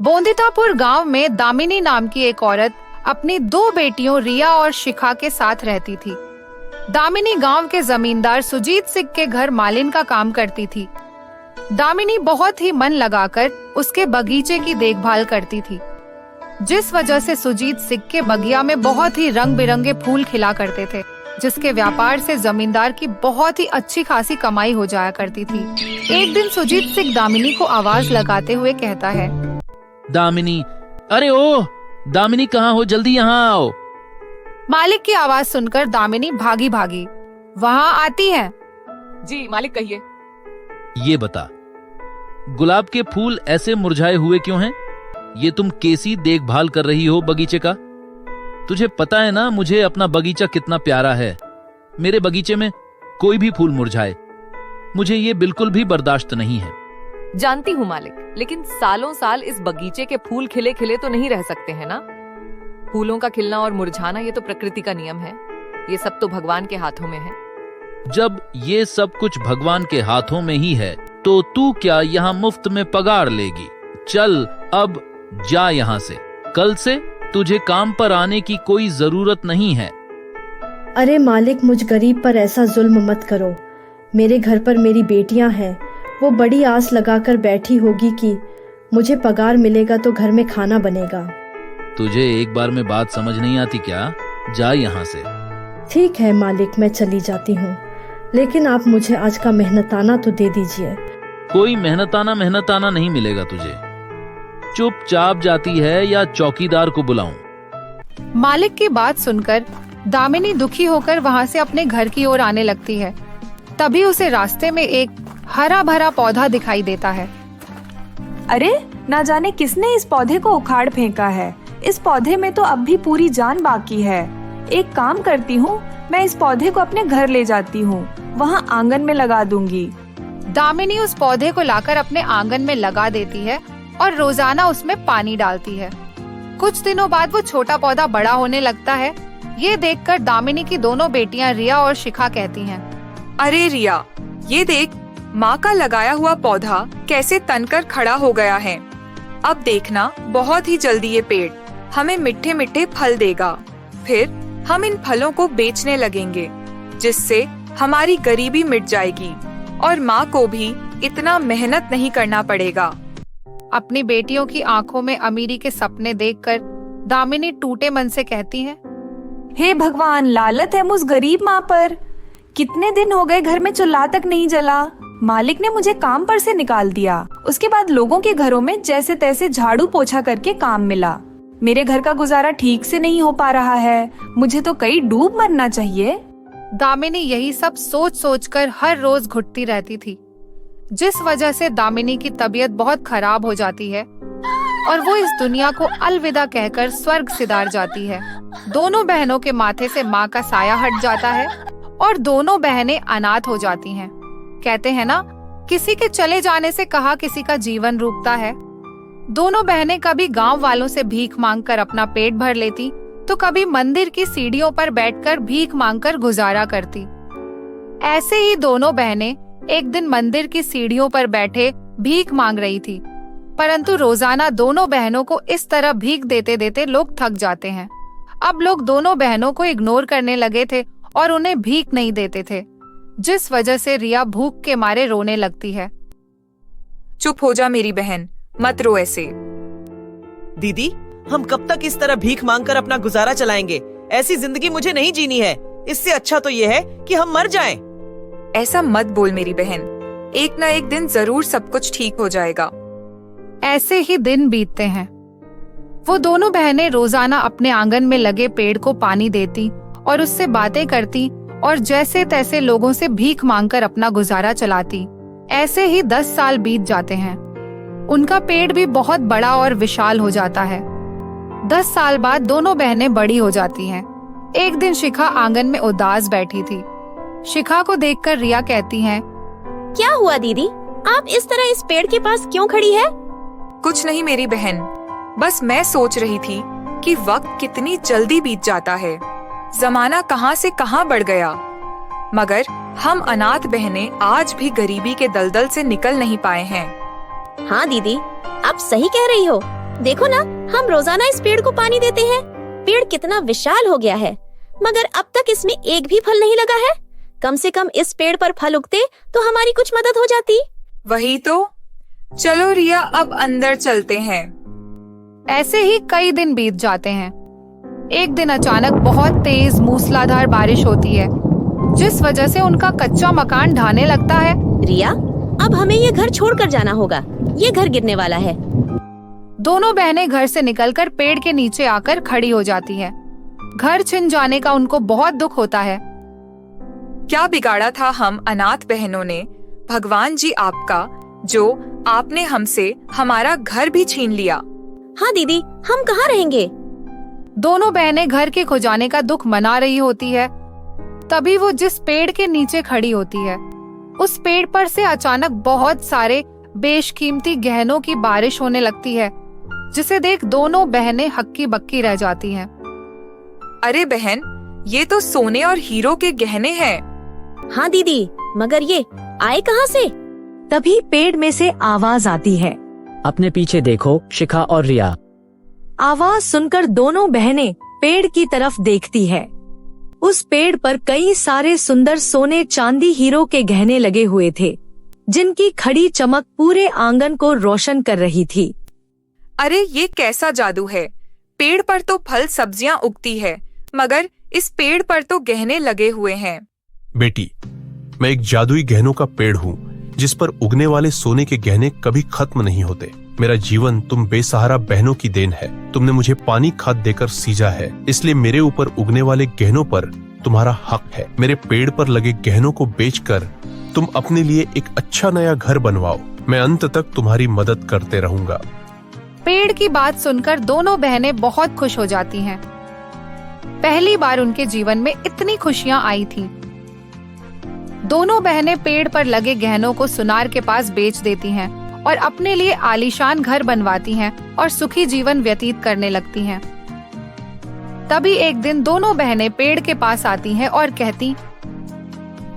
बोंदितापुर गांव में दामिनी नाम की एक औरत अपनी दो बेटियों रिया और शिखा के साथ रहती थी। दामिनी गांव के जमींदार सुजीत सिंह के घर मालिन का काम करती थी। दामिनी बहुत ही मन लगाकर उसके बगीचे की देखभाल करती थी, जिस वजह से सुजीत सिंह के बगिया में बहुत ही रंग बिरंगे फूल खिला करते थे, जिसके व्यापार से जमींदार की बहुत ही अच्छी खासी कमाई हो जाया करती थी। एक दिन सुजीत सिंह दामिनी को आवाज लगाते हुए कहता है, दामिनी, अरे ओ दामिनी, कहाँ हो? जल्दी यहाँ आओ। मालिक की आवाज सुनकर दामिनी भागी भागी वहाँ आती है। जी मालिक, कहिए। ये बता, गुलाब के फूल ऐसे मुरझाए हुए क्यों हैं? ये तुम कैसी देखभाल कर रही हो बगीचे का? तुझे पता है ना मुझे अपना बगीचा कितना प्यारा है। मेरे बगीचे में कोई भी फूल मुरझाए, मुझे ये बिल्कुल भी बर्दाश्त नहीं है। जानती हूँ मालिक, लेकिन सालों साल इस बगीचे के फूल खिले खिले तो नहीं रह सकते हैं ना। फूलों का खिलना और मुरझाना ये तो प्रकृति का नियम है। ये सब तो भगवान के हाथों में है। जब ये सब कुछ भगवान के हाथों में ही है तो तू क्या यहाँ मुफ्त में पगार लेगी? चल अब जा यहाँ से। कल से तुझे काम पर आने की कोई जरूरत नहीं है। अरे मालिक, मुझ गरीब पर ऐसा जुल्म मत करो। मेरे घर पर मेरी बेटियां हैं, वो बड़ी आस लगाकर बैठी होगी कि मुझे पगार मिलेगा तो घर में खाना बनेगा। तुझे एक बार में बात समझ नहीं आती क्या? जा यहाँ से। ठीक है मालिक, मैं चली जाती हूँ, लेकिन आप मुझे आज का मेहनताना तो दे दीजिए। कोई मेहनताना नहीं मिलेगा तुझे। चुपचाप जाती है या चौकीदार को बुलाऊं? मालिक की बात सुनकर दामिनी दुखी होकर वहाँ से अपने घर की ओर आने लगती है। तभी उसे रास्ते में एक हरा भरा पौधा दिखाई देता है। अरे, ना जाने किसने इस पौधे को उखाड़ फेंका है। इस पौधे में तो अब भी पूरी जान बाकी है। एक काम करती हूँ, मैं इस पौधे को अपने घर ले जाती हूँ, वहाँ आंगन में लगा दूंगी। दामिनी उस पौधे को लाकर अपने आंगन में लगा देती है और रोजाना उसमें पानी डालती है। कुछ दिनों बाद वो छोटा पौधा बड़ा होने लगता है। ये देखकर दामिनी की दोनों बेटियां रिया और शिखा कहती हैं, अरे रिया, ये देख, माँ का लगाया हुआ पौधा कैसे तनकर खड़ा हो गया है। अब देखना, बहुत ही जल्दी ये पेड़ हमें मीठे मीठे फल देगा। फिर हम इन फलों को बेचने लगेंगे, जिससे हमारी गरीबी मिट जाएगी और माँ को भी इतना मेहनत नहीं करना पड़ेगा। अपनी बेटियों की आंखों में अमीरी के सपने देखकर दामिनी टूटे मन से कहती है, हे भगवान, लालत है मुझ गरीब माँ पर। कितने दिन हो गए घर में चूल्हा तक नहीं जला। मालिक ने मुझे काम पर से निकाल दिया। उसके बाद लोगों के घरों में जैसे तैसे झाड़ू पोछा करके काम मिला। मेरे घर का गुजारा ठीक से नहीं हो पा रहा है। मुझे तो कहीं डूब मरना चाहिए। दामिनी यही सब सोच सोचकर हर रोज घुटती रहती थी, जिस वजह से दामिनी की तबीयत बहुत खराब हो जाती है और वो इस दुनिया को अलविदा कहकर स्वर्ग सिधार जाती है। दोनों बहनों के माथे से माँ का साया हट जाता है और दोनों बहनें अनाथ हो जाती हैं। कहते हैं ना, किसी के चले जाने से कहा किसी का जीवन रुकता है। दोनों बहनें कभी गांव वालों से भीख मांगकर अपना पेट भर लेती, तो कभी मंदिर की सीढ़ियों पर बैठकर भीख मांगकर गुजारा करती। ऐसे ही दोनों बहनें एक दिन मंदिर की सीढ़ियों पर बैठे भीख मांग रही थी, परंतु रोजाना दोनों बहनों को इस तरह भीख देते देते लोग थक जाते हैं। अब लोग दोनों बहनों को इग्नोर करने लगे थे और उन्हें भीख नहीं देते थे, जिस वजह से रिया भूख के मारे रोने लगती है। चुप हो जा मेरी बहन, मत रो ऐसे। दीदी, हम कब तक इस तरह भीख मांगकर अपना गुजारा चलाएंगे? ऐसी जिंदगी मुझे नहीं जीनी है। इससे अच्छा तो ये है कि हम मर जाएं। ऐसा मत बोल मेरी बहन, एक न एक दिन जरूर सब कुछ ठीक हो जाएगा। ऐसे ही दिन बीतते हैं। वो दोनों बहनें रोजाना अपने आंगन में लगे पेड़ को पानी देती और उससे बातें करती और जैसे तैसे लोगों से भीख मांगकर अपना गुजारा चलाती। ऐसे ही 10 साल बीत जाते हैं। उनका पेड़ भी बहुत बड़ा और विशाल हो जाता है। 10 साल बाद दोनों बहनें बड़ी हो जाती हैं। एक दिन शिखा आंगन में उदास बैठी थी। शिखा को देखकर रिया कहती है, क्या हुआ दीदी, आप इस तरह इस पेड़ के पास क्यों खड़ी है? कुछ नहीं मेरी बहन, बस मैं सोच रही थी कि वक्त कितनी जल्दी बीत जाता है। जमाना कहां से कहां बढ़ गया, मगर हम अनाथ बहनें आज भी गरीबी के दलदल से निकल नहीं पाए हैं। हाँ दीदी, आप सही कह रही हो। देखो ना, हम रोजाना इस पेड़ को पानी देते हैं। पेड़ कितना विशाल हो गया है, मगर अब तक इसमें एक भी फल नहीं लगा है। कम से कम इस पेड़ पर फल उगते तो हमारी कुछ मदद हो जाती। वही तो। चलो रिया, अब अंदर चलते हैं। ऐसे ही कई दिन बीत जाते हैं। एक दिन अचानक बहुत तेज मूसलाधार बारिश होती है, जिस वजह से उनका कच्चा मकान ढहने लगता है। रिया, अब हमें ये घर छोड़कर जाना होगा। ये घर गिरने वाला है। दोनों बहनें घर से निकलकर पेड़ के नीचे आकर खड़ी हो जाती हैं। घर छिन जाने का उनको बहुत दुख होता है। क्या बिगाड़ा था हम अनाथ बहनों ने, भगवान जी आपका, जो आपने हमसे हमारा घर भी छीन लिया। हाँ दीदी, हम कहाँ रहेंगे? दोनों बहनें घर के खो जाने का दुख मना रही होती है। तभी वो जिस पेड़ के नीचे खड़ी होती है, उस पेड़ पर से अचानक बहुत सारे बेशकीमती गहनों की बारिश होने लगती है, जिसे देख दोनों बहनें हक्की बक्की रह जाती हैं। अरे बहन, ये तो सोने और हीरो के गहने हैं। हाँ दीदी, मगर ये आए कहाँ से? तभी पेड़ में से आवाज आती है। अपने पीछे देखो शिखा और रिया। आवाज सुनकर दोनों बहनें पेड़ की तरफ देखती है। उस पेड़ पर कई सारे सुंदर सोने चांदी हीरो के गहने लगे हुए थे, जिनकी खड़ी चमक पूरे आंगन को रोशन कर रही थी। अरे ये कैसा जादू है? पेड़ पर तो फल सब्जियां उगती है, मगर इस पेड़ पर तो गहने लगे हुए हैं। बेटी, मैं एक जादुई गहनों का पेड़ हूँ, जिस पर उगने वाले सोने के गहने कभी खत्म नहीं होते। मेरा जीवन तुम बेसहारा बहनों की देन है। तुमने मुझे पानी खाद देकर सींचा है, इसलिए मेरे ऊपर उगने वाले गहनों पर तुम्हारा हक है। मेरे पेड़ पर लगे गहनों को बेचकर तुम अपने लिए एक अच्छा नया घर बनवाओ। मैं अंत तक तुम्हारी मदद करते रहूंगा। पेड़ की बात सुनकर दोनों बहनें बहुत खुश हो जाती हैं। पहली बार उनके जीवन में इतनी खुशियां आई थीं। दोनों बहनें पेड़ पर लगे गहनों को सुनार के पास बेच देती हैं और अपने लिए आलीशान घर बनवाती हैं और सुखी जीवन व्यतीत करने लगती हैं। तभी एक दिन दोनों बहनें पेड़ के पास आती हैं और कहती,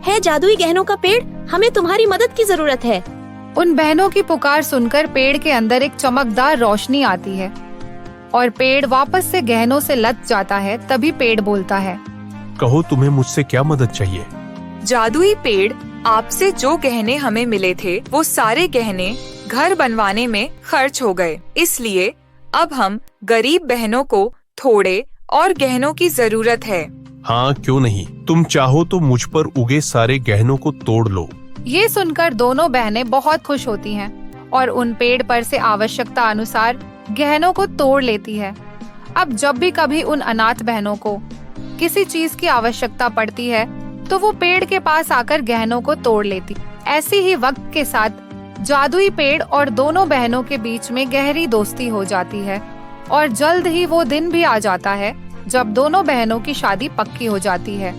है जादुई गहनों का पेड़, हमें तुम्हारी मदद की जरूरत है। उन बहनों की पुकार सुनकर पेड़ के अंदर एक चमकदार रोशनी आती है और पेड़ वापस से गहनों से लद जाता है। तभी पेड़ बोलता है, कहो तुम्हें मुझसे क्या मदद चाहिए? जादुई पेड़, आपसे जो गहने हमें मिले थे, वो सारे गहने घर बनवाने में खर्च हो गए। इसलिए अब हम गरीब बहनों को थोड़े और गहनों की जरूरत है। हाँ, क्यों नहीं। तुम चाहो तो मुझ पर उगे सारे गहनों को तोड़ लो। ये सुनकर दोनों बहनें बहुत खुश होती हैं और उन पेड़ पर से आवश्यकता अनुसार गहनों को तोड़ लेती है। अब जब भी कभी उन अनाथ बहनों को किसी चीज की आवश्यकता पड़ती है, तो वो पेड़ के पास आकर गहनों को तोड़ लेती। ऐसी ही वक्त के साथ जादुई पेड़ और दोनों बहनों के बीच में गहरी दोस्ती हो जाती है और जल्द ही वो दिन भी आ जाता है जब दोनों बहनों की शादी पक्की हो जाती है।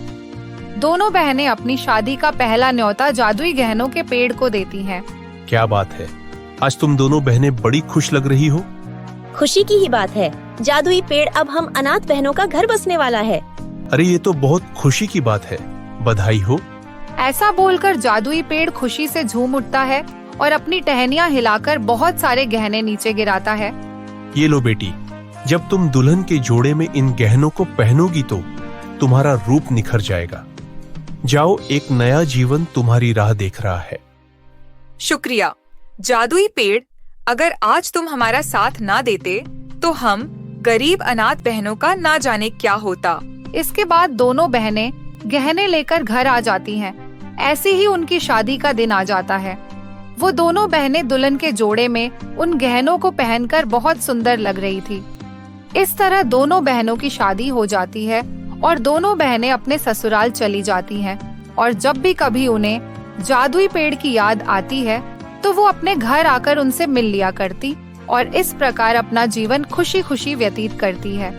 दोनों बहनें अपनी शादी का पहला न्योता जादुई गहनों के पेड़ को देती हैं। क्या बात है, आज तुम दोनों बहनें बड़ी खुश लग रही हो। खुशी की ही बात है, जादुई पेड़ अब हम अनाथ बहनों का घर बसने वाला है। अरे ये तो बहुत खुशी की बात है, बधाई हो। ऐसा बोलकर जादुई पेड़ खुशी से झूम उठता है और अपनी टहनियाँ हिलाकर बहुत सारे गहने नीचे गिराता है। ये लो बेटी, जब तुम दुल्हन के जोड़े में इन गहनों को पहनोगी तो तुम्हारा रूप निखर जाएगा। जाओ, एक नया जीवन तुम्हारी राह देख रहा है। शुक्रिया जादुई पेड़, अगर आज तुम हमारा साथ ना देते तो हम गरीब अनाथ बहनों का ना जाने क्या होता। इसके बाद दोनों बहनें गहने लेकर घर आ जाती हैं। ऐसे ही उनकी शादी का दिन आ जाता है। वो दोनों बहनें दुल्हन के जोड़े में उन गहनों को पहनकर बहुत सुंदर लग रही थी। इस तरह दोनों बहनों की शादी हो जाती है और दोनों बहनें अपने ससुराल चली जाती हैं। और जब भी कभी उन्हें जादुई पेड़ की याद आती है, तो वो अपने घर आकर उनसे मिल लिया करती और इस प्रकार अपना जीवन खुशी खुशी व्यतीत करती है।